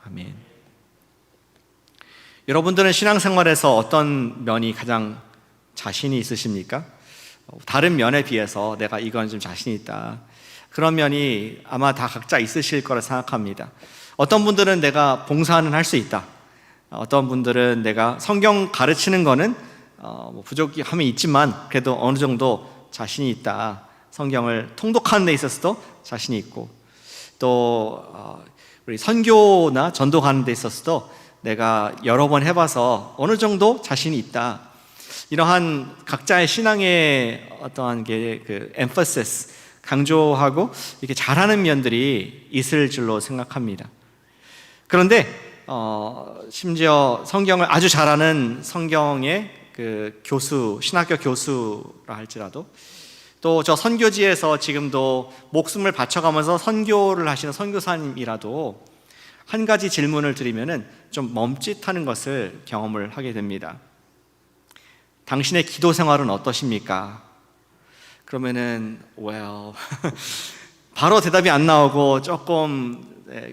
아멘. 여러분들은 신앙생활에서 어떤 면이 가장 자신이 있으십니까? 다른 면에 비해서 내가 이건 좀 자신이 있다, 그런 면이 아마 다 각자 있으실 거라 생각합니다. 어떤 분들은 내가 봉사는 할 수 있다, 어떤 분들은 내가 성경 가르치는 거는 부족함이 있지만 그래도 어느 정도 자신이 있다, 성경을 통독하는 데 있어서도 자신이 있고, 또 우리 선교나 전도하는 데 있어서도 내가 여러 번 해봐서 어느 정도 자신이 있다, 이러한 각자의 신앙의 어떠한 그 emphasis, 강조하고 이렇게 잘하는 면들이 있을 줄로 생각합니다. 그런데 심지어 성경을 아주 잘하는 성경의 그 교수, 신학교 교수라 할지라도, 또 저 선교지에서 지금도 목숨을 바쳐가면서 선교를 하시는 선교사님이라도 한 가지 질문을 드리면은 좀 멈칫하는 것을 경험을 하게 됩니다. 당신의 기도 생활은 어떠십니까? 그러면은 바로 대답이 안 나오고 조금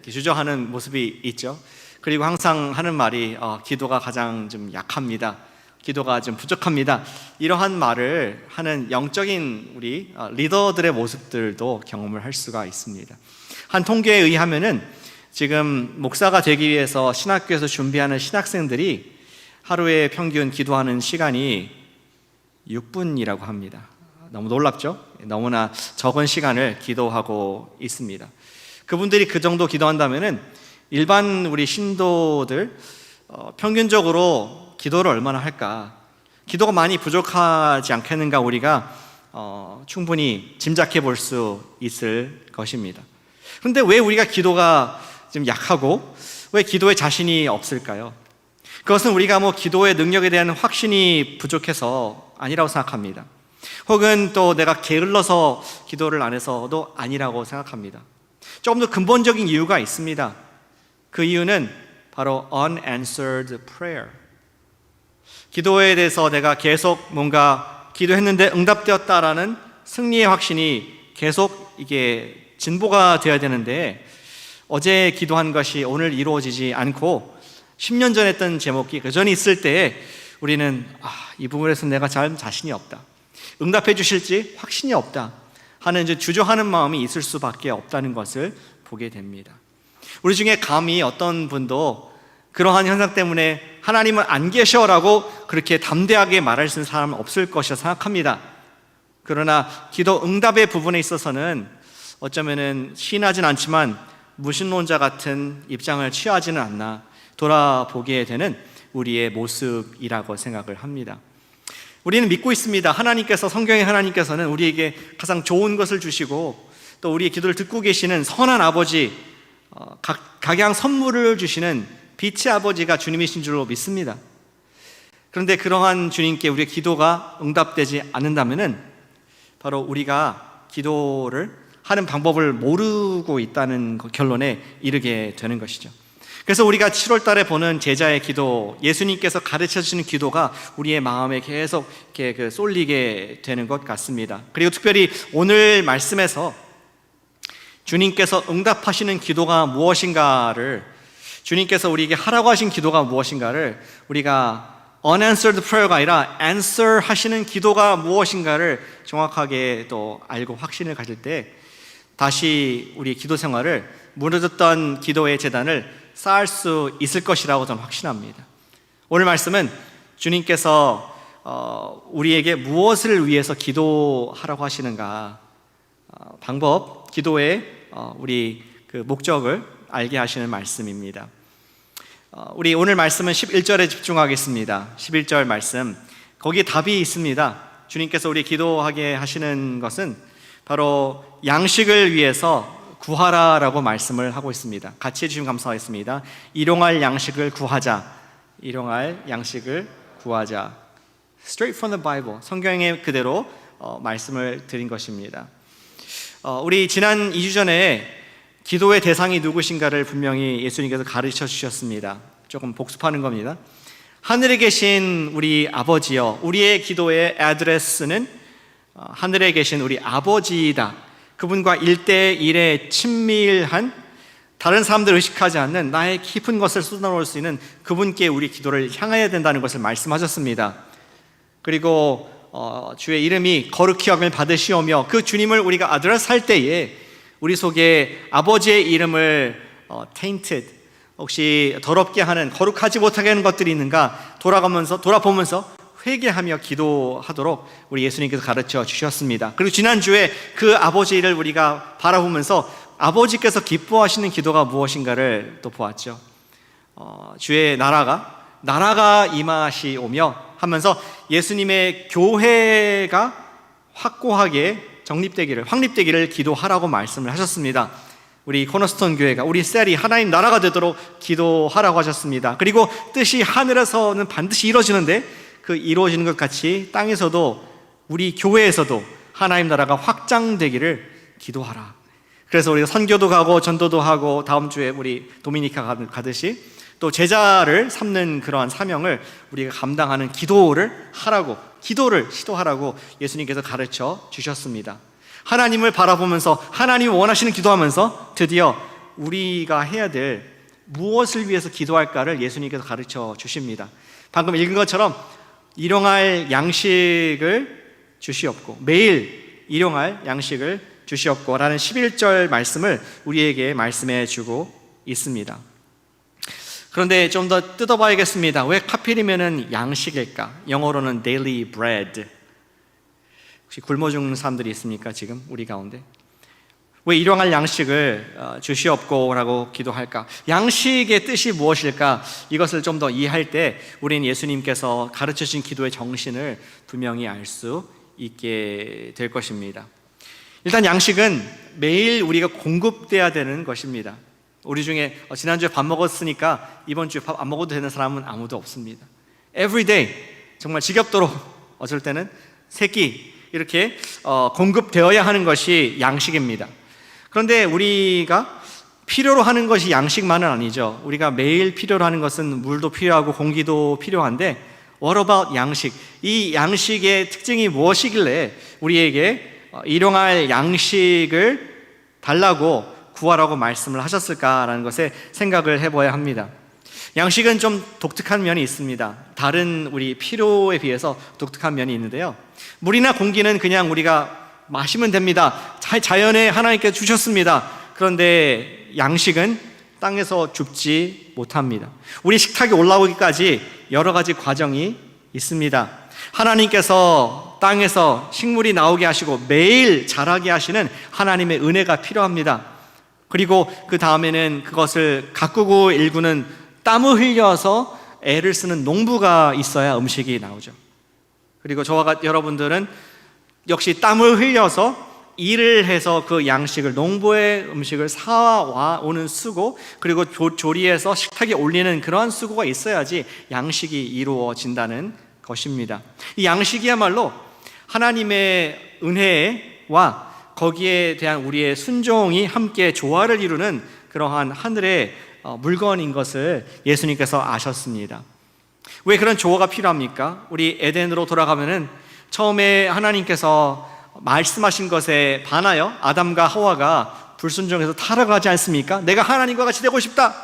주저하는 모습이 있죠. 그리고 항상 하는 말이 기도가 가장 좀 약합니다, 기도가 좀 부족합니다, 이러한 말을 하는 영적인 우리 리더들의 모습들도 경험을 할 수가 있습니다. 한 통계에 의하면은 지금 목사가 되기 위해서 신학교에서 준비하는 신학생들이 하루에 평균 기도하는 시간이 6분이라고 합니다. 너무 놀랍죠? 너무나 적은 시간을 기도하고 있습니다. 그분들이 그 정도 기도한다면은 일반 우리 신도들 평균적으로 기도를 얼마나 할까? 기도가 많이 부족하지 않겠는가 우리가 충분히 짐작해 볼 수 있을 것입니다. 그런데 왜 우리가 기도가 좀 약하고 왜 기도에 자신이 없을까요? 그것은 우리가 기도의 능력에 대한 확신이 부족해서 아니라고 생각합니다. 혹은 또 내가 게을러서 기도를 안 해서도 아니라고 생각합니다. 조금 더 근본적인 이유가 있습니다. 그 이유는 바로 unanswered prayer. 기도에 대해서 내가 계속 뭔가 기도했는데 응답되었다라는 승리의 확신이 계속 이게 진보가 되어야 되는데, 어제 기도한 것이 오늘 이루어지지 않고 10년 전에 했던 제목이 그 전에 있을 때에 우리는 이 부분에서 내가 잘 자신이 없다, 응답해 주실지 확신이 없다 하는 주저하는 마음이 있을 수밖에 없다는 것을 보게 됩니다. 우리 중에 감히 어떤 분도 그러한 현상 때문에 하나님은 안 계셔라고 그렇게 담대하게 말할 수 있는 사람은 없을 것이라 생각합니다. 그러나 기도 응답의 부분에 있어서는 어쩌면은 시인하진 않지만 무신론자 같은 입장을 취하지는 않나 돌아보게 되는 우리의 모습이라고 생각을 합니다. 우리는 믿고 있습니다. 하나님께서, 성경의 하나님께서는 우리에게 가장 좋은 것을 주시고 또 우리의 기도를 듣고 계시는 선한 아버지, 각양 선물을 주시는 빛의 아버지가 주님이신 줄로 믿습니다. 그런데 그러한 주님께 우리의 기도가 응답되지 않는다면은 바로 우리가 기도를 하는 방법을 모르고 있다는 결론에 이르게 되는 것이죠. 그래서 우리가 7월 달에 보는 제자의 기도, 예수님께서 가르쳐 주시는 기도가 우리의 마음에 계속 이렇게 쏠리게 되는 것 같습니다. 그리고 특별히 오늘 말씀에서 주님께서 응답하시는 기도가 무엇인가를, 주님께서 우리에게 하라고 하신 기도가 무엇인가를 우리가 unanswered prayer가 아니라 answer 하시는 기도가 무엇인가를 정확하게 또 알고 확신을 가질 때 다시 우리 기도 생활을, 무너졌던 기도의 재단을 쌓을 수 있을 것이라고 저는 확신합니다. 오늘 말씀은 주님께서 우리에게 무엇을 위해서 기도하라고 하시는가, 방법, 기도의 우리 그 목적을 알게 하시는 말씀입니다. 우리 오늘 말씀은 11절에 집중하겠습니다. 11절 말씀, 거기에 답이 있습니다. 주님께서 우리 기도하게 하시는 것은 바로 양식을 위해서 구하라라고 말씀을 하고 있습니다. 같이 해주시면 감사하겠습니다. 일용할 양식을 구하자. 일용할 양식을 구하자. Straight from the Bible, 성경의 그대로 말씀을 드린 것입니다. 우리 지난 2주 전에 기도의 대상이 누구신가를 분명히 예수님께서 가르쳐 주셨습니다. 조금 복습하는 겁니다. 하늘에 계신 우리 아버지여, 우리의 기도의 애드레스는 하늘에 계신 우리 아버지이다. 그분과 1대1의 친밀한 다른 사람들 의식하지 않는 나의 깊은 것을 쏟아놓을 수 있는 그분께 우리 기도를 향해야 된다는 것을 말씀하셨습니다. 그리고 주의 이름이 거룩히 여김을 받으시오며 그 주님을 우리가 아드레스할 때에 우리 속에 아버지의 이름을 tainted, 혹시 더럽게 하는, 거룩하지 못하게 하는 것들이 있는가 돌아보면서 회개하며 기도하도록 우리 예수님께서 가르쳐 주셨습니다. 그리고 지난주에 그 아버지를 우리가 바라보면서 아버지께서 기뻐하시는 기도가 무엇인가를 또 보았죠. 주의 나라가 임하시오며 하면서 예수님의 교회가 확고하게 확립되기를 기도하라고 말씀을 하셨습니다. 우리 코너스톤 교회가, 우리 셀이 하나님 나라가 되도록 기도하라고 하셨습니다. 그리고 뜻이 하늘에서는 반드시 이루어지는데 그 이루어지는 것 같이 땅에서도, 우리 교회에서도 하나님 나라가 확장되기를 기도하라. 그래서 우리가 선교도 가고 전도도 하고 다음 주에 우리 도미니카 가듯이 또 제자를 삼는 그러한 사명을 우리가 감당하는 기도를 시도하라고 예수님께서 가르쳐 주셨습니다. 하나님을 바라보면서 하나님이 원하시는 기도하면서 드디어 우리가 해야 될 무엇을 위해서 기도할까를 예수님께서 가르쳐 주십니다. 방금 읽은 것처럼 일용할 양식을 주시옵고, 매일 일용할 양식을 주시옵고 라는 11절 말씀을 우리에게 말씀해 주고 있습니다. 그런데 좀 더 뜯어봐야겠습니다. 왜 하필이면 양식일까? 영어로는 daily bread. 혹시 굶어 죽는 사람들이 있습니까? 지금 우리 가운데 왜 일용할 양식을 주시옵고 라고 기도할까? 양식의 뜻이 무엇일까? 이것을 좀 더 이해할 때 우리는 예수님께서 가르쳐 주신 기도의 정신을 분명히 알 수 있게 될 것입니다. 일단 양식은 매일 우리가 공급돼야 되는 것입니다. 우리 중에 지난주에 밥 먹었으니까 이번 주에 밥 안 먹어도 되는 사람은 아무도 없습니다. Every day, 정말 지겹도록 어쩔 때는 세 끼 이렇게 공급되어야 하는 것이 양식입니다. 그런데 우리가 필요로 하는 것이 양식만은 아니죠. 우리가 매일 필요로 하는 것은 물도 필요하고 공기도 필요한데 What about 양식? 이 양식의 특징이 무엇이길래 우리에게 일용할 양식을 달라고 구하라고 말씀을 하셨을까라는 것에 생각을 해봐야 합니다. 양식은 좀 독특한 면이 있습니다. 다른 우리 필요에 비해서 독특한 면이 있는데요, 물이나 공기는 그냥 우리가 마시면 됩니다. 자연에 하나님께 주셨습니다. 그런데 양식은 땅에서 줍지 못합니다. 우리 식탁에 올라오기까지 여러 가지 과정이 있습니다. 하나님께서 땅에서 식물이 나오게 하시고 매일 자라게 하시는 하나님의 은혜가 필요합니다. 그리고 그 다음에는 그것을 가꾸고 일구는 땀을 흘려서 애를 쓰는 농부가 있어야 음식이 나오죠. 그리고 저와 여러분들은 역시 땀을 흘려서 일을 해서 그 양식을, 농부의 음식을 사와 오는 수고, 그리고 조리해서 식탁에 올리는 그러한 수고가 있어야지 양식이 이루어진다는 것입니다. 이 양식이야말로 하나님의 은혜와 거기에 대한 우리의 순종이 함께 조화를 이루는 그러한 하늘의 물건인 것을 예수님께서 아셨습니다. 왜 그런 조화가 필요합니까? 우리 에덴으로 돌아가면은 처음에 하나님께서 말씀하신 것에 반하여 아담과 하와가 불순종해서 타락하지 않습니까? 내가 하나님과 같이 되고 싶다,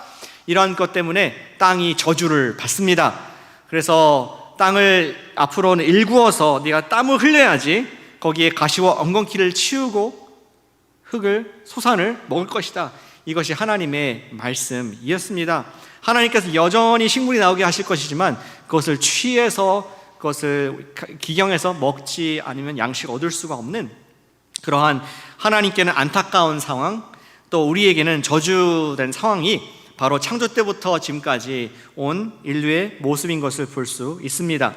이런 것 때문에 땅이 저주를 받습니다. 그래서 땅을 앞으로는 일구어서 네가 땀을 흘려야지 거기에 가시와 엉겅퀴를 치우고 흙을, 소산을 먹을 것이다. 이것이 하나님의 말씀이었습니다. 하나님께서 여전히 식물이 나오게 하실 것이지만 그것을 취해서, 그것을 기경해서 먹지 않으면 양식 얻을 수가 없는 그러한 하나님께는 안타까운 상황, 또 우리에게는 저주된 상황이 바로 창조 때부터 지금까지 온 인류의 모습인 것을 볼 수 있습니다.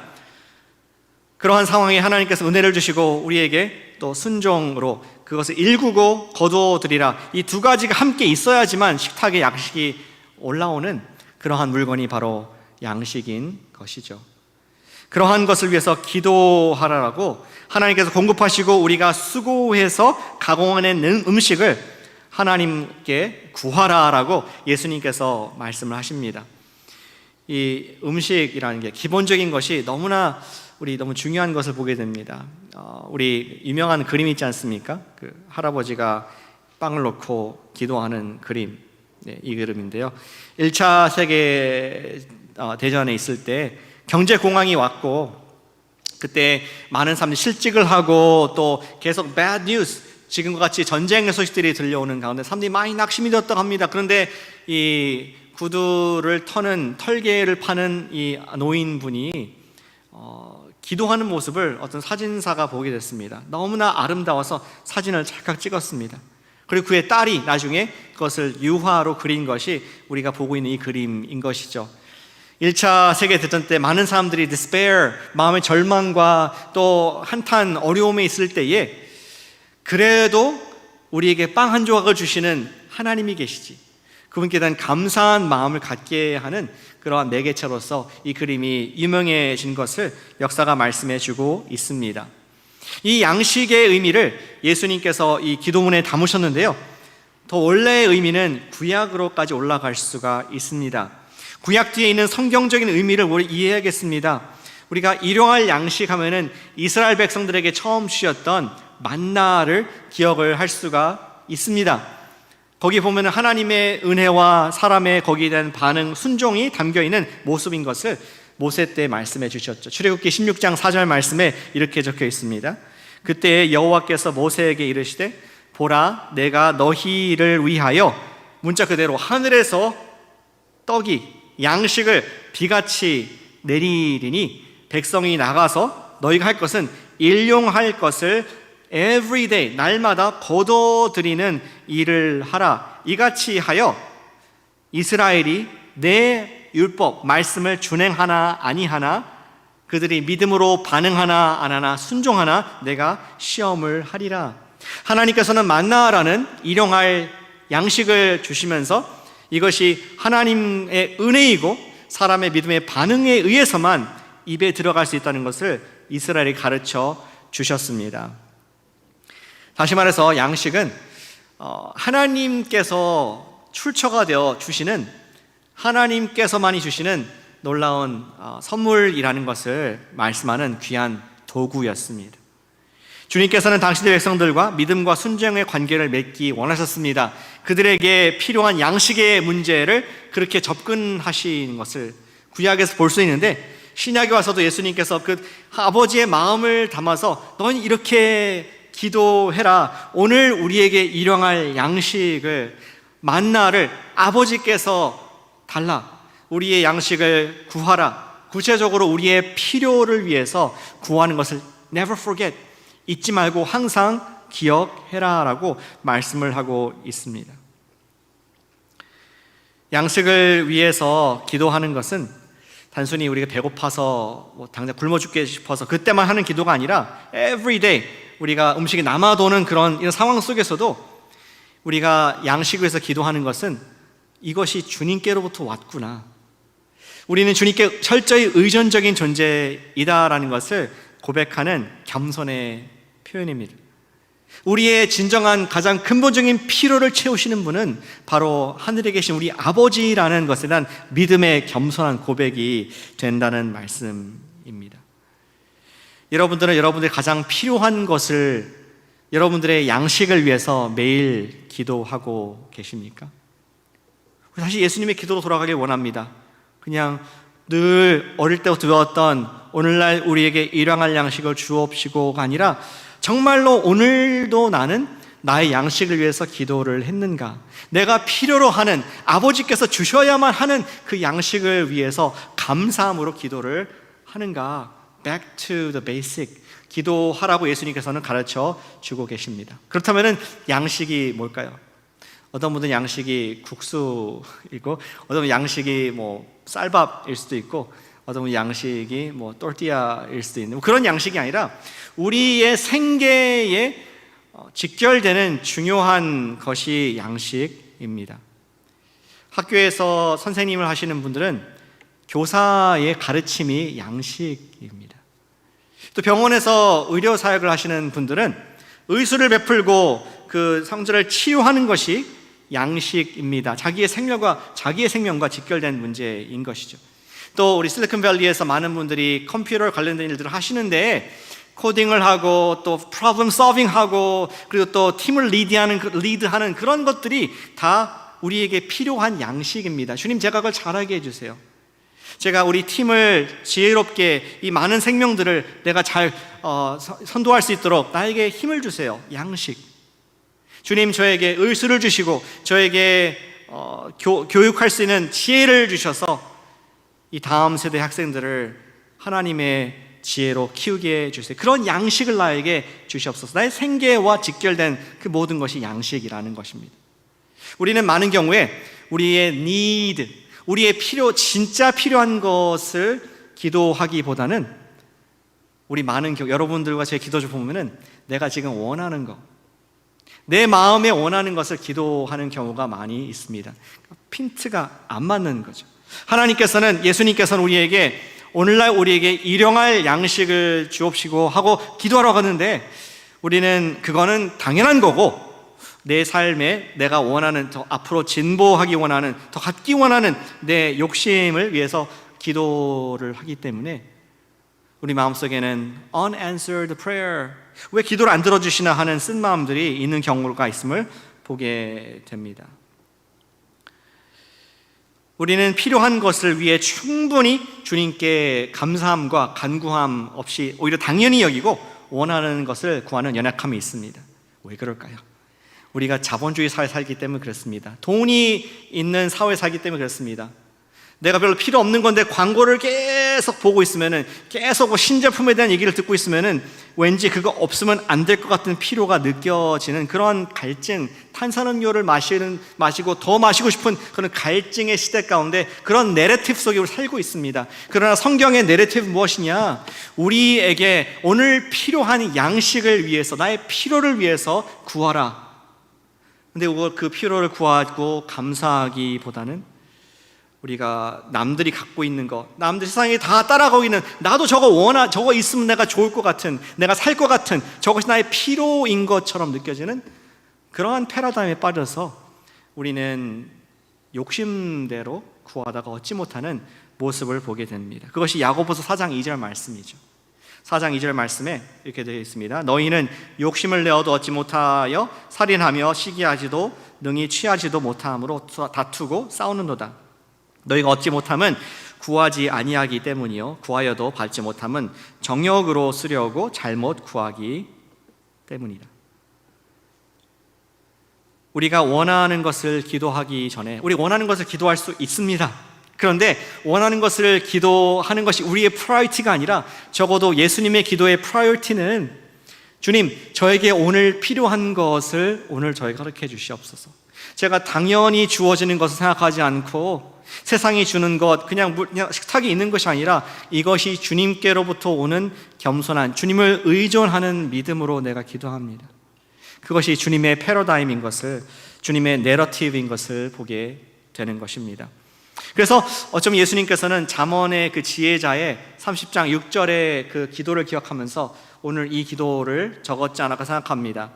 그러한 상황에 하나님께서 은혜를 주시고 우리에게 또 순종으로 그것을 일구고 거두어드리라, 이 두 가지가 함께 있어야지만 식탁에 양식이 올라오는 그러한 물건이 바로 양식인 것이죠. 그러한 것을 위해서 기도하라고 하나님께서 공급하시고 우리가 수고해서 가공해낸 음식을 하나님께 구하라라고 예수님께서 말씀을 하십니다. 이 음식이라는 게 기본적인 것이 너무 중요한 것을 보게 됩니다. 우리 유명한 그림 있지 않습니까? 그 할아버지가 빵을 넣고 기도하는 그림. 이 그림인데요. 1차 세계 대전에 있을 때 경제공황이 왔고, 그때 많은 사람들이 실직을 하고 또 계속 bad news, 지금과 같이 전쟁의 소식들이 들려오는 가운데 사람들이 많이 낙심이 되었다고 합니다. 그런데 이 구두를 터는, 털개를 파는 이 노인분이 기도하는 모습을 어떤 사진사가 보게 됐습니다. 너무나 아름다워서 사진을 찰칵 찍었습니다. 그리고 그의 딸이 나중에 그것을 유화로 그린 것이 우리가 보고 있는 이 그림인 것이죠. 1차 세계대전 때 많은 사람들이 despair, 마음의 절망과 또 한탄 어려움에 있을 때에 그래도 우리에게 빵 한 조각을 주시는 하나님이 계시지, 그분께 대한 감사한 마음을 갖게 하는 그러한 매개체로서 이 그림이 유명해진 것을 역사가 말씀해 주고 있습니다. 이 양식의 의미를 예수님께서 이 기도문에 담으셨는데요, 더 원래의 의미는 구약으로까지 올라갈 수가 있습니다. 구약 뒤에 있는 성경적인 의미를 우리 이해하겠습니다. 우리가 일용할 양식 하면은 이스라엘 백성들에게 처음 주셨던 만나를 기억을 할 수가 있습니다. 거기 보면 하나님의 은혜와 사람의 거기에 대한 반응, 순종이 담겨있는 모습인 것을 모세 때 말씀해 주셨죠. 출애굽기 16장 4절 말씀에 이렇게 적혀 있습니다. 그때 여호와께서 모세에게 이르시되 보라, 내가 너희를 위하여, 문자 그대로 하늘에서 떡이, 양식을 비같이 내리리니 백성이 나가서 너희가 할 것은 일용할 것을 every day, 날마다 거둬들이는 일을 하라. 이같이 하여 이스라엘이 내 율법, 말씀을 준행하나 아니하나, 그들이 믿음으로 반응하나 안 하나, 순종하나 내가 시험을 하리라. 하나님께서는 만나라는 일용할 양식을 주시면서 이것이 하나님의 은혜이고 사람의 믿음의 반응에 의해서만 입에 들어갈 수 있다는 것을 이스라엘이 가르쳐 주셨습니다. 다시 말해서 양식은 하나님께서 출처가 되어 주시는, 하나님께서만이 주시는 놀라운 선물이라는 것을 말씀하는 귀한 도구였습니다. 주님께서는 당신의 백성들과 믿음과 순종의 관계를 맺기 원하셨습니다. 그들에게 필요한 양식의 문제를 그렇게 접근하신 것을 구약에서 볼 수 있는데, 신약에 와서도 예수님께서 그 아버지의 마음을 담아서 넌 이렇게 기도해라. 오늘 우리에게 일용할 양식을, 만나를 아버지께서 달라. 우리의 양식을 구하라. 구체적으로 우리의 필요를 위해서 구하는 것을 never forget, 잊지 말고 항상 기억해라 라고 말씀을 하고 있습니다. 양식을 위해서 기도하는 것은 단순히 우리가 배고파서 당장 굶어 죽게 싶어서 그때만 하는 기도가 아니라 every day, 우리가 음식이 남아도는 이런 상황 속에서도 우리가 양식을 위해서 기도하는 것은 이것이 주님께로부터 왔구나, 우리는 주님께 철저히 의존적인 존재이다라는 것을 고백하는 겸손의 표현입니다. 우리의 진정한 가장 근본적인 필요를 채우시는 분은 바로 하늘에 계신 우리 아버지라는 것에 대한 믿음의 겸손한 고백이 된다는 말씀입니다. 여러분들은 여러분들의 가장 필요한 것을, 여러분들의 양식을 위해서 매일 기도하고 계십니까? 사실 예수님의 기도로 돌아가길 원합니다. 그냥 늘 어릴 때부터 배웠던 오늘날 우리에게 일용할 양식을 주옵시고가 아니라 정말로 오늘도 나는 나의 양식을 위해서 기도를 했는가, 내가 필요로 하는, 아버지께서 주셔야만 하는 그 양식을 위해서 감사함으로 기도를 하는가. Back to the basic, 기도하라고 예수님께서는 가르쳐 주고 계십니다. 그렇다면 양식이 뭘까요? 어떤 분들은 양식이 국수이고, 어떤 분은 양식이 쌀밥일 수도 있고, 어떤 분은 양식이 또르띠아일 수도 있는 그런 양식이 아니라 우리의 생계에 직결되는 중요한 것이 양식입니다. 학교에서 선생님을 하시는 분들은 교사의 가르침이 양식입니다. 또 병원에서 의료 사역을 하시는 분들은 의술을 베풀고 그 성자를 치유하는 것이 양식입니다. 자기의 생명과 직결된 문제인 것이죠. 또 우리 실리콘밸리에서 많은 분들이 컴퓨터 관련된 일들을 하시는데 코딩을 하고 또 프로블럼 서빙하고 그리고 또 팀을 리드하는 그런 것들이 다 우리에게 필요한 양식입니다. 주님, 제가 그걸 잘하게 해주세요. 제가 우리 팀을 지혜롭게 이 많은 생명들을 내가 잘 선도할 수 있도록 나에게 힘을 주세요. 양식. 주님, 저에게 의술을 주시고 저에게 교육할 수 있는 지혜를 주셔서 이 다음 세대 학생들을 하나님의 지혜로 키우게 해주세요. 그런 양식을 나에게 주시옵소서. 나의 생계와 직결된 그 모든 것이 양식이라는 것입니다. 우리는 많은 경우에 우리의 need, 우리의 진짜 필요한 것을 기도하기보다는 우리 많은 여러분들과 제 기도 좀 보면은 내가 지금 원하는 것, 내 마음에 원하는 것을 기도하는 경우가 많이 있습니다. 핀트가 안 맞는 거죠. 예수님께서는 우리에게 오늘날 우리에게 일용할 양식을 주옵시고 하고 기도하러 가는데 우리는 그거는 당연한 거고 내 삶에 내가 원하는 더 앞으로 진보하기 원하는 더 갖기 원하는 내 욕심을 위해서 기도를 하기 때문에 우리 마음속에는 unanswered prayer, 왜 기도를 안 들어주시나 하는 쓴 마음들이 있는 경우가 있음을 보게 됩니다. 우리는 필요한 것을 위해 충분히 주님께 감사함과 간구함 없이 오히려 당연히 여기고 원하는 것을 구하는 연약함이 있습니다. 왜 그럴까요? 우리가 자본주의 사회에 살기 때문에 그렇습니다. 돈이 있는 사회에 살기 때문에 그렇습니다. 내가 별로 필요 없는 건데 광고를 계속 보고 있으면은 계속 신제품에 대한 얘기를 듣고 있으면은 왠지 그거 없으면 안 될 것 같은 필요가 느껴지는 그런 갈증, 탄산음료를 마시고 더 마시고 싶은 그런 갈증의 시대 가운데 그런 내러티브 속에 우리 살고 있습니다. 그러나 성경의 내러티브 무엇이냐? 우리에게 오늘 필요한 양식을 위해서, 나의 필요를 위해서 구하라. 근데 그 필요를 구하고 감사하기보다는 우리가 남들이 갖고 있는 것, 남들 세상에 다 따라가고 있는, 나도 저거 있으면 내가 좋을 것 같은, 내가 살 것 같은, 저것이 나의 필요인 것처럼 느껴지는 그러한 패러다임에 빠져서 우리는 욕심대로 구하다가 얻지 못하는 모습을 보게 됩니다. 그것이 야고보서 4장 2절 말씀이죠. 4장 2절 말씀에 이렇게 되어 있습니다. 너희는 욕심을 내어도 얻지 못하여 살인하며 시기하지도 능히 취하지도 못함으로 다투고 싸우는도다. 너희가 얻지 못함은 구하지 아니하기 때문이요 구하여도 받지 못함은 정욕으로 쓰려고 잘못 구하기 때문이다. 우리가 원하는 것을 기도하기 전에 우리 원하는 것을 기도할 수 있습니다. 그런데 원하는 것을 기도하는 것이 우리의 프라이어티가 아니라 적어도 예수님의 기도의 프라이어티는 주님, 저에게 오늘 필요한 것을 오늘 저에게 가르쳐 주시옵소서. 제가 당연히 주어지는 것을 생각하지 않고 세상이 주는 것 그냥 식탁에 있는 것이 아니라 이것이 주님께로부터 오는 겸손한 주님을 의존하는 믿음으로 내가 기도합니다. 그것이 주님의 패러다임인 것을, 주님의 내러티브인 것을 보게 되는 것입니다. 그래서 어쩌면 예수님께서는 잠언의 그 지혜자의 30장 6절의 그 기도를 기억하면서 오늘 이 기도를 적었지 않을까 생각합니다.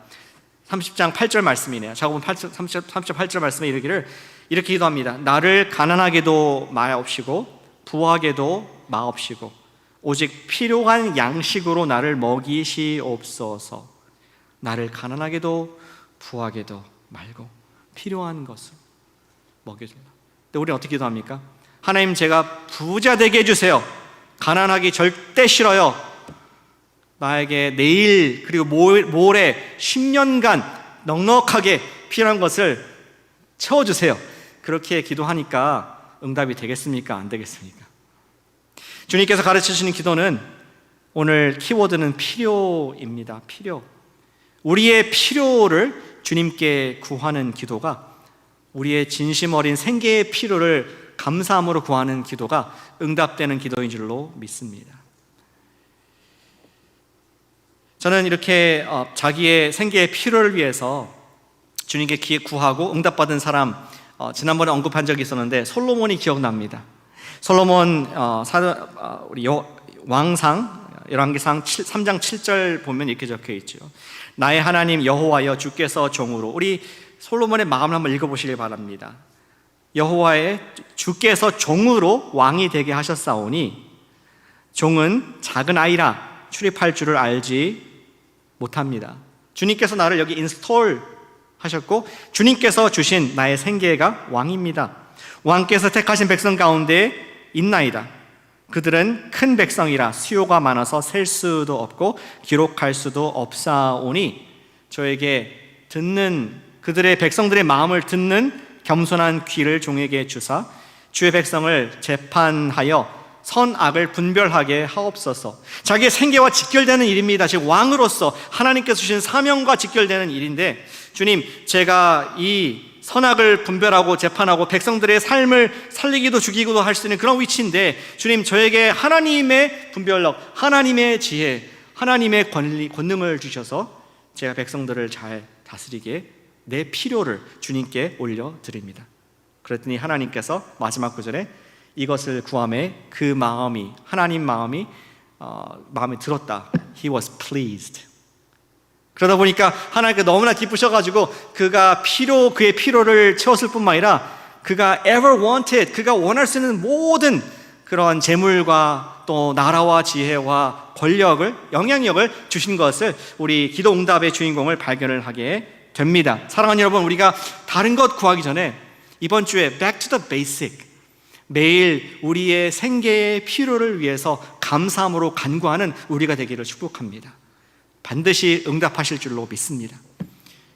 30장 8절 말씀이네요. 작업은 38절 말씀에 이르기를 이렇게 기도합니다. 나를 가난하게도 마옵시고 부하게도 마옵시고 오직 필요한 양식으로 나를 먹이시옵소서. 나를 가난하게도 부하게도 말고 필요한 것을 먹여준다. 근데 우리는 어떻게 기도합니까? 하나님, 제가 부자 되게 해주세요. 가난하기 절대 싫어요. 나에게 내일 그리고 모레 10년간 넉넉하게 필요한 것을 채워주세요. 그렇게 기도하니까 응답이 되겠습니까? 안 되겠습니까? 주님께서 가르치시는 기도는 오늘 키워드는 필요입니다. 필요. 우리의 필요를 주님께 구하는 기도가, 우리의 진심 어린 생계의 필요를 감사함으로 구하는 기도가 응답되는 기도인 줄로 믿습니다. 저는 이렇게 자기의 생계의 필요를 위해서 주님께 구하고 응답받은 사람, 지난번에 언급한 적이 있었는데 솔로몬이 기억납니다. 솔로몬 우리 왕상 열왕기상 3장 7절 보면 이렇게 적혀 있죠. 나의 하나님 여호와여, 주께서 종으로, 우리 솔로몬의 마음을 한번 읽어보시길 바랍니다. 여호와의 주께서 종으로 왕이 되게 하셨사오니 종은 작은 아이라 출입할 줄을 알지 못합니다. 주님께서 나를 여기 인스톨 하셨고 주님께서 주신 나의 생계가 왕입니다. 왕께서 택하신 백성 가운데 있나이다. 그들은 큰 백성이라 수요가 많아서 셀 수도 없고 기록할 수도 없사오니 저에게 듣는 그들의 백성들의 마음을 듣는 겸손한 귀를 종에게 주사 주의 백성을 재판하여 선악을 분별하게 하옵소서. 자기의 생계와 직결되는 일입니다. 즉 왕으로서 하나님께서 주신 사명과 직결되는 일인데 주님, 제가 이 선악을 분별하고 재판하고 백성들의 삶을 살리기도 죽이기도 할 수 있는 그런 위치인데 주님, 저에게 하나님의 분별력, 하나님의 지혜, 하나님의 권능을 주셔서 제가 백성들을 잘 다스리게 내 필요를 주님께 올려드립니다. 그랬더니 하나님께서 마지막 구절에 이것을 구함에 그 마음이 하나님 마음이 마음에 들었다. He was pleased. 그러다 보니까 하나님께 너무나 기쁘셔가지고 그의 필요를 채웠을 뿐만 아니라 그가 ever wanted, 그가 원할 수 있는 모든 그런 재물과 또 나라와 지혜와 권력을, 영향력을 주신 것을 우리 기도 응답의 주인공을 발견을 하게 됩니다. 사랑하는 여러분, 우리가 다른 것 구하기 전에 이번 주에 back to the basic, 매일 우리의 생계의 필요를 위해서 감사함으로 간구하는 우리가 되기를 축복합니다. 반드시 응답하실 줄로 믿습니다.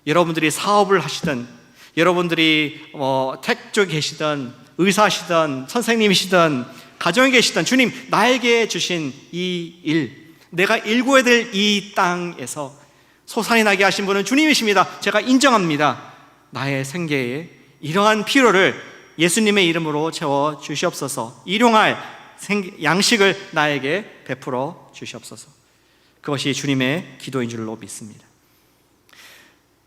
여러분들이 사업을 하시든, 여러분들이 택 쪽에 계시든, 의사시든, 선생님이시든, 가정에 계시든, 주님, 나에게 주신 이 일, 내가 일구어야 될 이 땅에서 소산이 나게 하신 분은 주님이십니다. 제가 인정합니다. 나의 생계에 이러한 필요를 예수님의 이름으로 채워 주시옵소서. 일용할 양식을 나에게 베풀어 주시옵소서. 그것이 주님의 기도인 줄로 믿습니다.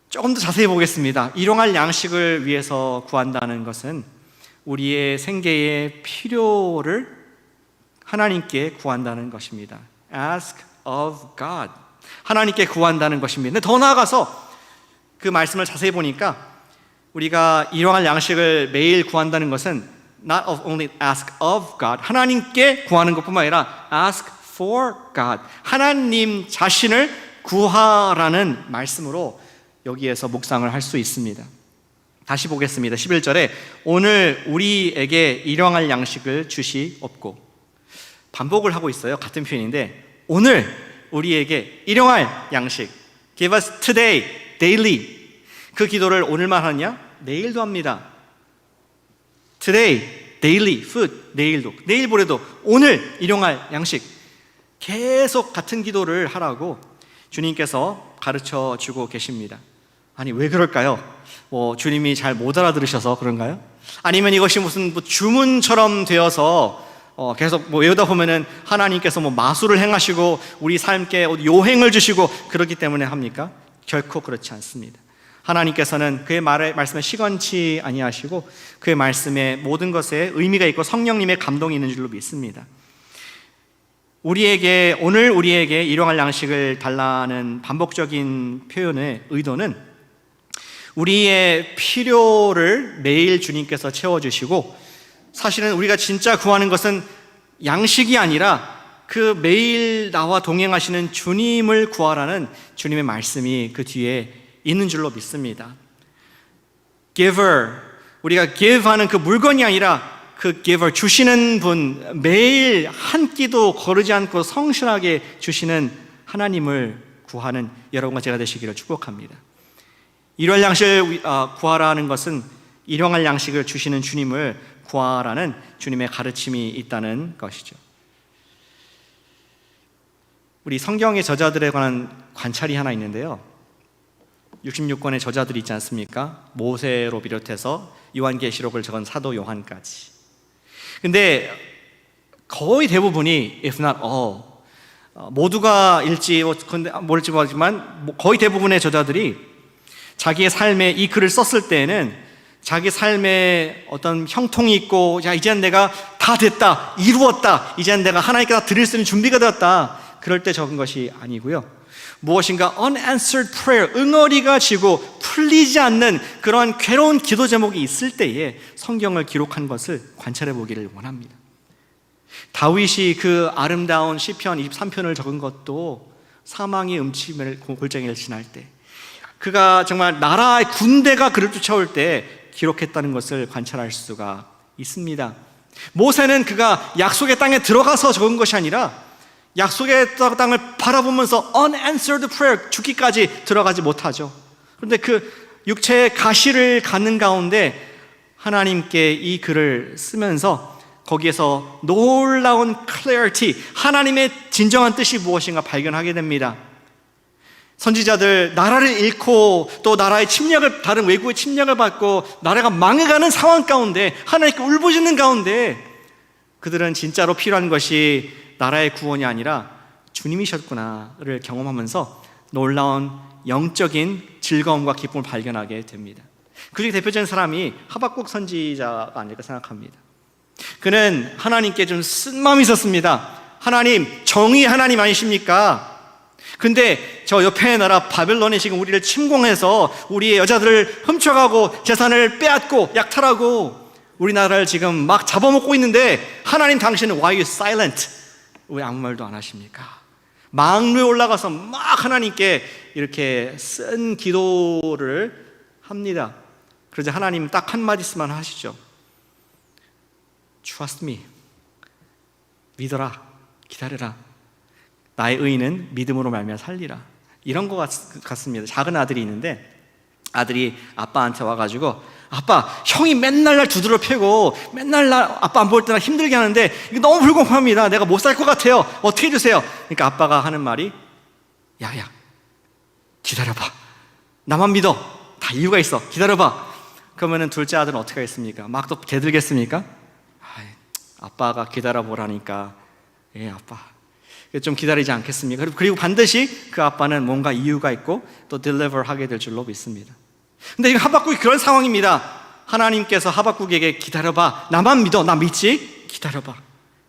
조금 더 자세히 보겠습니다. 일용할 양식을 위해서 구한다는 것은 우리의 생계의 필요를 하나님께 구한다는 것입니다. Ask of God. 하나님께 구한다는 것입니다. 근데 더 나아가서 그 말씀을 자세히 보니까 우리가 일용할 양식을 매일 구한다는 것은 not only ask of God, 하나님께 구하는 것뿐만 아니라 ask for God, 하나님 자신을 구하라는 말씀으로 여기에서 묵상을 할 수 있습니다. 다시 보겠습니다. 11절에 오늘 우리에게 일용할 양식을 주시옵고, 반복을 하고 있어요. 같은 표현인데 오늘 우리에게 일용할 양식, give us today, daily. 그 기도를 오늘만 하느냐? 내일도 합니다. Today, daily food. 내일도, 내일 모레도, 오늘 일용할 양식. 계속 같은 기도를 하라고 주님께서 가르쳐 주고 계십니다. 아니, 왜 그럴까요? 주님이 잘 못 알아들으셔서 그런가요? 아니면 이것이 무슨 주문처럼 되어서 계속 외우다 보면은 하나님께서 마술을 행하시고 우리 삶께 요행을 주시고 그렇기 때문에 합니까? 결코 그렇지 않습니다. 하나님께서는 그의 말씀에 시건치 아니하시고 그의 말씀에 모든 것에 의미가 있고 성령님의 감동이 있는 줄로 믿습니다. 오늘 우리에게 일용할 양식을 달라는 반복적인 표현의 의도는 우리의 필요를 매일 주님께서 채워주시고, 사실은 우리가 진짜 구하는 것은 양식이 아니라 그 매일 나와 동행하시는 주님을 구하라는 주님의 말씀이 그 뒤에 있는 줄로 믿습니다. giver, 우리가 give하는 그 물건이 아니라 그 giver, 주시는 분, 매일 한 끼도 거르지 않고 성실하게 주시는 하나님을 구하는 여러분과 제가 되시기를 축복합니다. 일용할 양식을 구하라는 것은 일용할 양식을 주시는 주님을 구하라는 주님의 가르침이 있다는 것이죠. 우리 성경의 저자들에 관한 관찰이 하나 있는데요, 66권의 저자들이 있지 않습니까? 모세로 비롯해서 요한계시록을 적은 사도 요한까지. 근데 거의 대부분이, if not all, 모두가 모를지 모르지만 거의 대부분의 저자들이 자기의 삶에 이 글을 썼을 때에는 자기 삶에 어떤 형통이 있고, 야, 이제는 내가 다 됐다, 이루었다, 이제는 내가 하나님께 다 드릴 수 있는 준비가 되었다, 그럴 때 적은 것이 아니고요, 무엇인가 unanswered prayer, 응어리가 지고 풀리지 않는 그러한 괴로운 기도 제목이 있을 때에 성경을 기록한 것을 관찰해 보기를 원합니다. 다윗이 그 아름다운 시편 23편을 적은 것도 사망의 음침을 골짜기를 지날 때 그가 정말 나라의 군대가 그를 쫓아올 때 기록했다는 것을 관찰할 수가 있습니다. 모세는 그가 약속의 땅에 들어가서 적은 것이 아니라 약속의 땅을 바라보면서 unanswered prayer, 죽기까지 들어가지 못하죠. 그런데 그 육체의 가시를 갖는 가운데 하나님께 이 글을 쓰면서 거기에서 놀라운 clarity, 하나님의 진정한 뜻이 무엇인가 발견하게 됩니다. 선지자들 나라를 잃고 또 나라의 침략을, 다른 외국의 침략을 받고 나라가 망해가는 상황 가운데, 하나님께 울부짖는 가운데 그들은 진짜로 필요한 것이 나라의 구원이 아니라 주님이셨구나를 경험하면서 놀라운 영적인 즐거움과 기쁨을 발견하게 됩니다. 그중에 대표적인 사람이 하박국 선지자가 아닐까 생각합니다. 그는 하나님께 좀 쓴 마음이 있었습니다. 하나님, 정의의 하나님 아니십니까? 근데 저 옆에 나라 바벨론이 지금 우리를 침공해서 우리의 여자들을 훔쳐가고 재산을 빼앗고 약탈하고 우리나라를 지금 막 잡아먹고 있는데 하나님, 당신은 why are you silent? 왜 아무 말도 안 하십니까? 망루에 올라가서 막 하나님께 이렇게 쓴 기도를 합니다. 그러자 하나님 딱 한마디만 하시죠. Trust me. 믿어라. 기다려라. 나의 의인은 믿음으로 말미암아 살리라. 이런 것 같습니다. 작은 아들이 있는데 아들이 아빠한테 와가지고, 아빠, 형이 맨날 날 두드려 패고 맨날 날 아빠 안 볼 때나 힘들게 하는데 이거 너무 불공평합니다. 내가 못 살 것 같아요. 어떻게 해주세요? 그러니까 아빠가 하는 말이, 야야, 기다려봐. 나만 믿어. 다 이유가 있어. 기다려봐. 그러면은 둘째 아들은 어떻게 하겠습니까? 막 또 개들겠습니까? 아빠가 기다려보라니까, 예, 아빠 좀 기다리지 않겠습니까? 그리고 반드시 그 아빠는 뭔가 이유가 있고 또 deliver 하게 될 줄로 믿습니다. 근데 지금 하박국이 그런 상황입니다. 하나님께서 하박국에게 기다려봐. 나만 믿어. 나 믿지? 기다려봐.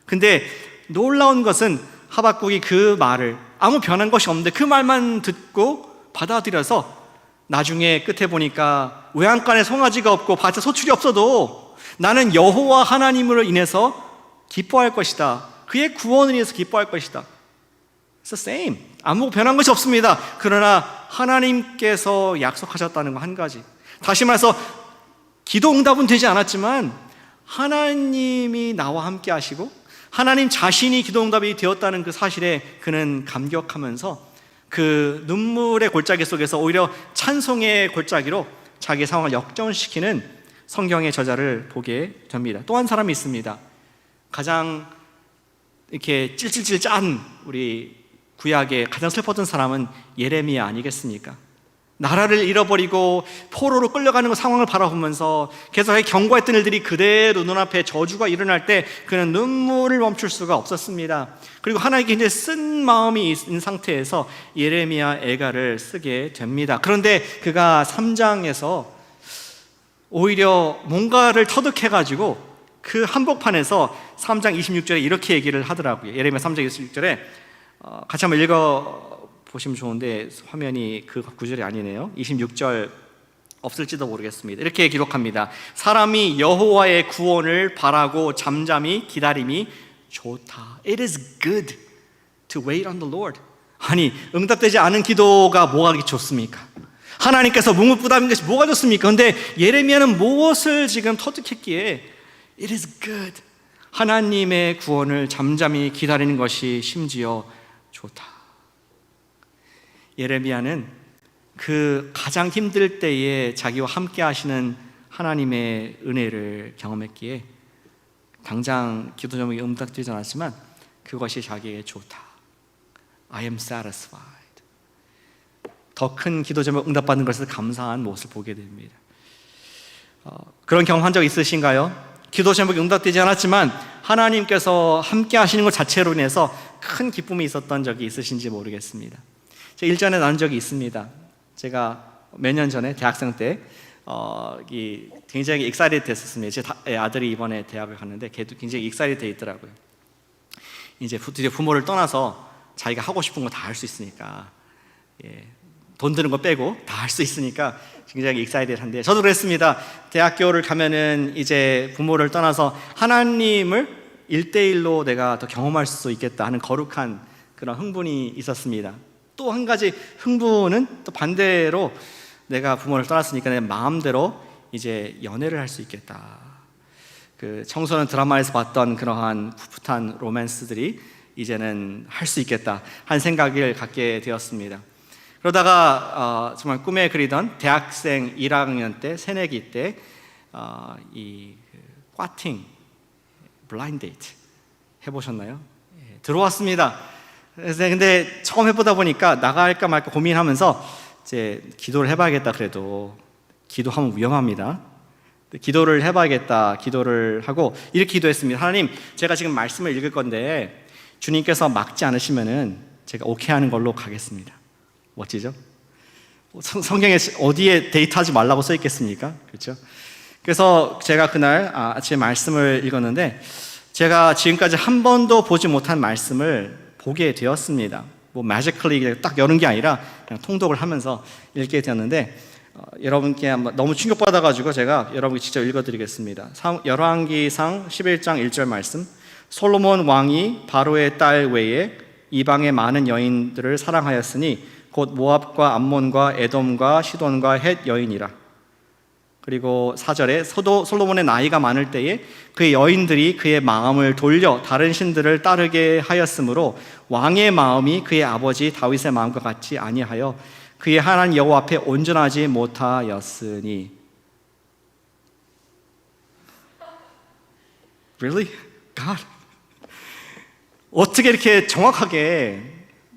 근데 놀라운 것은 하박국이 그 말을, 아무 변한 것이 없는데 그 말만 듣고 받아들여서 나중에 끝에 보니까 외양간에 송아지가 없고 밭에 소출이 없어도 나는 여호와 하나님으로 인해서 기뻐할 것이다. 그의 구원을 위해서 기뻐할 것이다. It's the same. 아무 변한 것이 없습니다. 그러나 하나님께서 약속하셨다는 거 한 가지. 다시 말해서 기도 응답은 되지 않았지만 하나님이 나와 함께 하시고 하나님 자신이 기도 응답이 되었다는 그 사실에 그는 감격하면서 그 눈물의 골짜기 속에서 오히려 찬송의 골짜기로 자기 상황을 역전시키는 성경의 저자를 보게 됩니다. 또 한 사람이 있습니다. 가장 이렇게 찔찔찔 짠 우리 구약의 가장 슬펐던 사람은 예레미야 아니겠습니까? 나라를 잃어버리고 포로로 끌려가는 그 상황을 바라보면서 계속 경고했던 일들이 그대로 눈앞에 저주가 일어날 때 그는 눈물을 멈출 수가 없었습니다. 그리고 하나님께 이제 쓴 마음이 있는 상태에서 예레미야 애가를 쓰게 됩니다. 그런데 그가 3장에서 오히려 뭔가를 터득해가지고 그 한복판에서 3장 26절에 이렇게 얘기를 하더라고요. 예레미야 3장 26절에 같이 한번 읽어보시면 좋은데 화면이 그 구절이 아니네요. 26절 없을지도 모르겠습니다. 이렇게 기록합니다. 사람이 여호와의 구원을 바라고 잠잠히 기다림이 좋다. It is good to wait on the Lord. 아니, 응답되지 않은 기도가 뭐가 그렇게 좋습니까? 하나님께서 묵묵부답인 것이 뭐가 좋습니까? 그런데 예레미야는 무엇을 지금 터득했기에 It is good. 하나님의 구원을 잠잠히 기다리는 것이 심지어 좋다. 예레미야는 그 가장 힘들 때에 자기와 함께 하시는 하나님의 은혜를 경험했기에 당장 기도 제목이 응답되지 않았지만 그것이 자기에게 좋다. I am satisfied. 더 큰 기도 제목 응답받는 것에서 감사한 모습을 보게 됩니다. 그런 경험한 적 있으신가요? 기도 제목이 응답되지 않았지만 하나님께서 함께 하시는 것 자체로 인해서 큰 기쁨이 있었던 적이 있으신지 모르겠습니다. 제가 일전에 나눈 적이 있습니다. 제가 몇 년 전에 대학생 때 굉장히 excited 됐었습니다. 제 아들이 이번에 대학을 갔는데 걔도 굉장히 excited 돼 있더라고요. 이제 드디어 부모를 떠나서 자기가 하고 싶은 거 다 할 수 있으니까, 돈 드는 거 빼고 다 할 수 있으니까 굉장히 익사이드한데 저도 그랬습니다. 대학교를 가면은 이제 부모를 떠나서 하나님을 1대1로 내가 더 경험할 수 있겠다 하는 거룩한 그런 흥분이 있었습니다. 또 한 가지 흥분은 또 반대로 내가 부모를 떠났으니까 내 마음대로 이제 연애를 할 수 있겠다. 그 청소년 드라마에서 봤던 그러한 풋풋한 로맨스들이 이제는 할 수 있겠다 한 생각을 갖게 되었습니다. 그러다가 정말 꿈에 그리던 대학생 1학년 때, 새내기 때 이 꽈팅, 블라인드 데이트 해보셨나요? 예, 들어왔습니다. 근데 처음 해보다 보니까 나갈까 말까 고민하면서 이제 기도를 해봐야겠다. 그래도 기도하면 위험합니다. 기도를 해봐야겠다. 기도를 하고 이렇게 기도했습니다. 하나님, 제가 지금 말씀을 읽을 건데 주님께서 막지 않으시면은 제가 오케이 하는 걸로 가겠습니다. 멋지죠? 성경에 어디에 데이트하지 말라고 써 있겠습니까? 그렇죠? 그래서 제가 그날 아침에 말씀을 읽었는데 제가 지금까지 한 번도 보지 못한 말씀을 보게 되었습니다. 뭐 매지컬리 딱 여는 게 아니라 그냥 통독을 하면서 읽게 되었는데 여러분께 너무 충격받아가지고 제가 여러분께 직접 읽어드리겠습니다. 열왕기상 11장 1절 말씀. 솔로몬 왕이 바로의 딸 외에 이방의 많은 여인들을 사랑하였으니 곧 모압과 암몬과 에돔과 시돈과 헷 여인이라. 그리고 4절에 솔로몬의 나이가 많을 때에 그의 여인들이 그의 마음을 돌려 다른 신들을 따르게 하였으므로 왕의 마음이 그의 아버지 다윗의 마음과 같지 아니하여 그의 하나님 여호와 앞에 온전하지 못하였으니. Really? God? 어떻게 이렇게 정확하게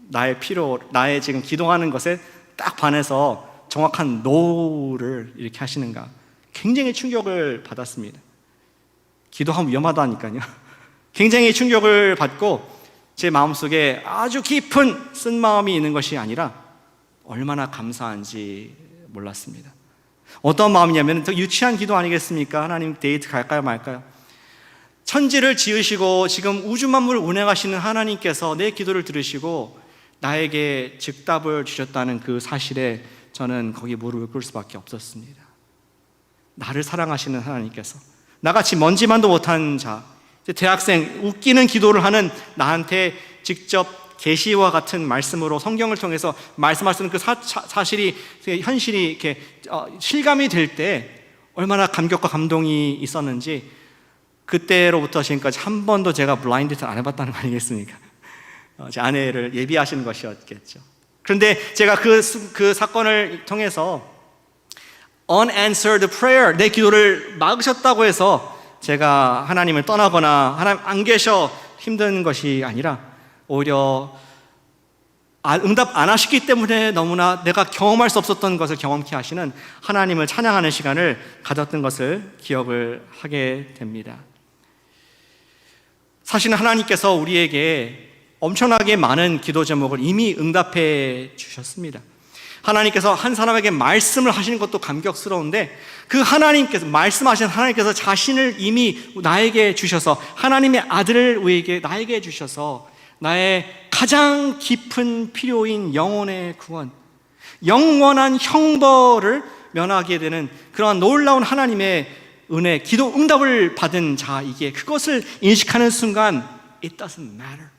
나의 지금 기도하는 것에 딱 반해서 정확한 노를 이렇게 하시는가? 굉장히 충격을 받았습니다. 기도하면 위험하다니까요. 굉장히 충격을 받고 제 마음속에 아주 깊은 쓴마음이 있는 것이 아니라 얼마나 감사한지 몰랐습니다. 어떤 마음이냐면 더 유치한 기도 아니겠습니까? 하나님 데이트 갈까요 말까요? 천지를 지으시고 지금 우주 만물을 운행하시는 하나님께서 내 기도를 들으시고 나에게 즉답을 주셨다는 그 사실에 저는 거기에 무릎을 꿇을 수밖에 없었습니다. 나를 사랑하시는 하나님께서 나같이 먼지만도 못한 자, 대학생 웃기는 기도를 하는 나한테 직접 계시와 같은 말씀으로 성경을 통해서 말씀하시는 그 사실이 현실이 이렇게 실감이 될 때 얼마나 감격과 감동이 있었는지 그때로부터 지금까지 한 번도 제가 블라인드 데이트 안 해봤다는 거 아니겠습니까? 제 아내를 예비하시는 것이었겠죠. 그런데 제가 그 사건을 통해서 unanswered prayer, 내 기도를 막으셨다고 해서 제가 하나님을 떠나거나 하나님 안 계셔 힘든 것이 아니라 오히려 응답 안 하시기 때문에 너무나 내가 경험할 수 없었던 것을 경험케 하시는 하나님을 찬양하는 시간을 가졌던 것을 기억을 하게 됩니다. 사실은 하나님께서 우리에게 엄청나게 많은 기도 제목을 이미 응답해 주셨습니다. 하나님께서 한 사람에게 말씀을 하시는 것도 감격스러운데 그 하나님께서 말씀하신 하나님께서 자신을 이미 나에게 주셔서 하나님의 아들을 우리에게 나에게 주셔서 나의 가장 깊은 필요인 영혼의 구원, 영원한 형벌을 면하게 되는 그러한 놀라운 하나님의 은혜, 기도 응답을 받은 자이기에 그것을 인식하는 순간 It doesn't matter.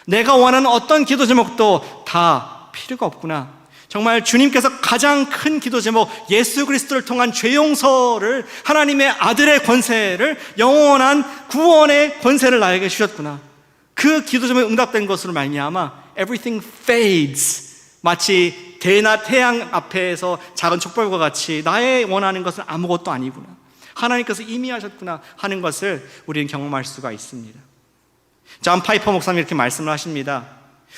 내가 원하는 어떤 기도 제목도 다 필요가 없구나. 정말 주님께서 가장 큰 기도 제목 예수 그리스도를 통한 죄 용서를 하나님의 아들의 권세를 영원한 구원의 권세를 나에게 주셨구나. 그 기도 제목이 응답된 것으로 말미암아 everything fades. 마치 대낮 태양 앞에서 작은 촛불과 같이 나의 원하는 것은 아무것도 아니구나. 하나님께서 이미 하셨구나 하는 것을 우리는 경험할 수가 있습니다. 존 파이퍼 목사님이 이렇게 말씀을 하십니다.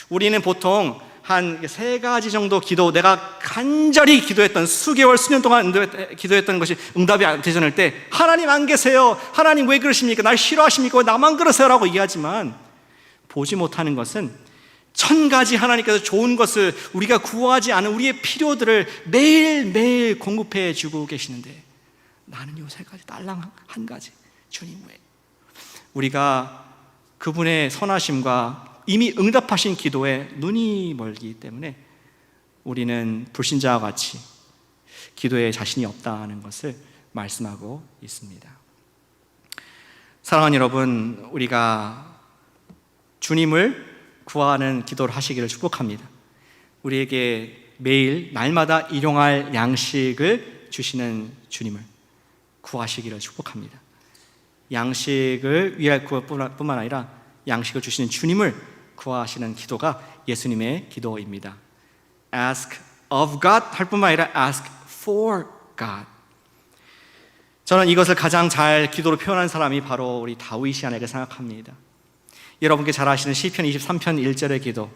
우리는 보통 한 3가지 정도 기도, 내가 간절히 기도했던 수개월, 수년 동안 기도했던 것이 응답이 되지 않을 때 하나님 안 계세요. 하나님 왜 그러십니까? 날 싫어하십니까? 왜 나만 그러세요? 라고 얘기하지만 보지 못하는 것은 1000가지 하나님께서 좋은 것을 우리가 구하지 않은 우리의 필요들을 매일매일 공급해 주고 계시는데 나는 요 3가지 딸랑 한 가지 주님 왜? 우리가 그분의 선하심과 이미 응답하신 기도에 눈이 멀기 때문에 우리는 불신자와 같이 기도에 자신이 없다는 것을 말씀하고 있습니다. 사랑하는 여러분, 우리가 주님을 구하는 기도를 하시기를 축복합니다. 우리에게 매일 날마다 일용할 양식을 주시는 주님을 구하시기를 축복합니다. 양식을 위할 것뿐만 아니라 양식을 주시는 주님을 구하시는 기도가 예수님의 기도입니다. Ask of God 할 뿐만 아니라 ask for God. 저는 이것을 가장 잘 기도로 표현한 사람이 바로 우리 다윗이 아닐까 생각합니다. 여러분께 잘 아시는 시편 23편 1절의 기도,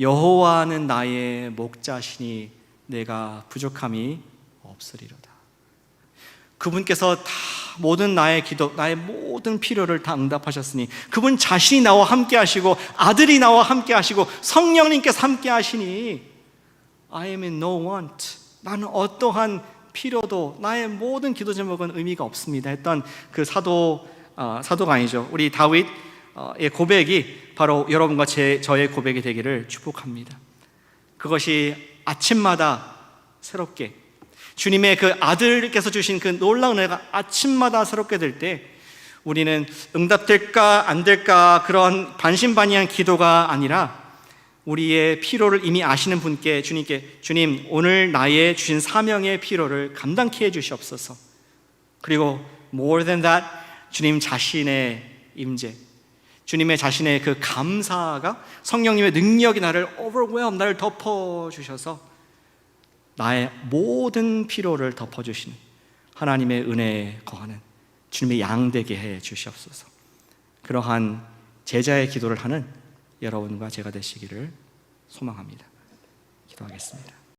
여호와는 나의 목자시니 내가 부족함이 없으리로다. 그분께서 다 모든 나의 기도, 나의 모든 필요를 다 응답하셨으니 그분 자신이 나와 함께 하시고 아들이 나와 함께 하시고 성령님께서 함께 하시니 I am in no want. 나는 어떠한 필요도 나의 모든 기도 제목은 의미가 없습니다 했던 그 사도가 아니죠. 우리 다윗의 고백이 바로 여러분과 저의 고백이 되기를 축복합니다. 그것이 아침마다 새롭게 주님의 그 아들께서 주신 그 놀라운 은혜가 아침마다 새롭게 될 때 우리는 응답될까 안 될까 그런 반신반의한 기도가 아니라 우리의 필요를 이미 아시는 분께 주님께 주님 오늘 나의 주신 사명의 필요를 감당케 해 주시옵소서. 그리고 more than that 주님 자신의 임재, 주님의 자신의 그 감사가 성령님의 능력이 나를 overwhelm, 나를 덮어주셔서 나의 모든 필요를 덮어주시는 하나님의 은혜에 거하는 주님의 양 되게 해 주시옵소서. 그러한 제자의 기도를 하는 여러분과 제가 되시기를 소망합니다. 기도하겠습니다.